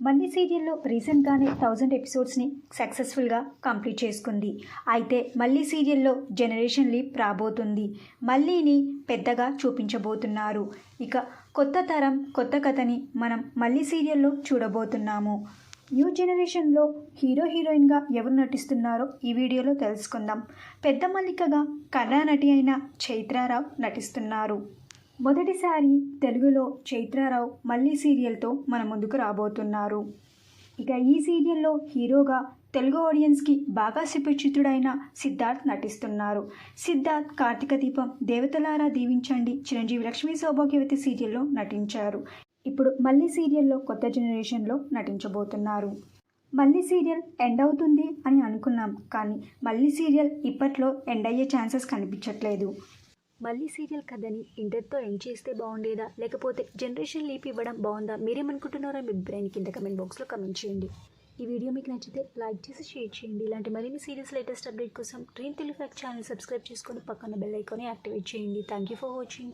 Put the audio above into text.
మళ్ళీ సీరియల్లో రీసెంట్గానే 1000 ఎపిసోడ్స్ని సక్సెస్ఫుల్గా కంప్లీట్ చేసుకుంది. అయితే మళ్ళీ సీరియల్లో జనరేషన్ లీప్ రాబోతుంది. మళ్ళీని పెద్దగా చూపించబోతున్నారు. ఇక కొత్త తరం కొత్త కథని మనం మళ్ళీ సీరియల్లో చూడబోతున్నాము. న్యూ జనరేషన్లో హీరోయిన్గా ఎవరు నటిస్తున్నారో ఈ వీడియోలో తెలుసుకుందాం. పెద్ద మల్లికగా కథానటి అయిన చైత్రారావు నటిస్తున్నారు. మొదటిసారి తెలుగులో చైత్రారావు మళ్ళీ సీరియల్తో మన ముందుకు రాబోతున్నారు. ఇక ఈ సీరియల్లో హీరోగా తెలుగు ఆడియన్స్కి బాగా సుపరిచితుడైన సిద్ధార్థ్ నటిస్తున్నారు. సిద్ధార్థ్ కార్తీక దీపం, దేవతలారా దీవించండి, చిరంజీవి లక్ష్మీ సౌభాగ్యవతి సీరియల్లో నటించారు. ఇప్పుడు మళ్ళీ సీరియల్లో కొత్త జనరేషన్లో నటించబోతున్నారు. మళ్ళీ సీరియల్ ఎండ్ అవుతుంది అని అనుకున్నాం, కానీ మళ్ళీ సీరియల్ ఇప్పట్లో ఎండ్ అయ్యే ఛాన్సెస్ కనిపించట్లేదు. మళ్ళీ సీరియల్ కథని ఇంటర్తో ఎండ్ చేస్తే బాగుండేదా, లేకపోతే జనరేషన్ లీప్ ఇవ్వడం బాగుందా? మీరేమనుకుంటున్నారో మీ బ్రెయిన్ కింద కమెంట్ బాక్స్లో కమెంట్ చేయండి. ఈ వీడియో మీకు నచ్చితే లైక్ చేసి షేర్ చేయండి. ఇలాంటి మరిన్ని సీరియల్స్ లేటెస్ట్ అప్డేట్ కోసం dream Telugu fact channel subscribe చేసుకొని పక్కన బెల్ ఐకాన్ని యాక్టివేట్ చేయండి. Thank you for watching.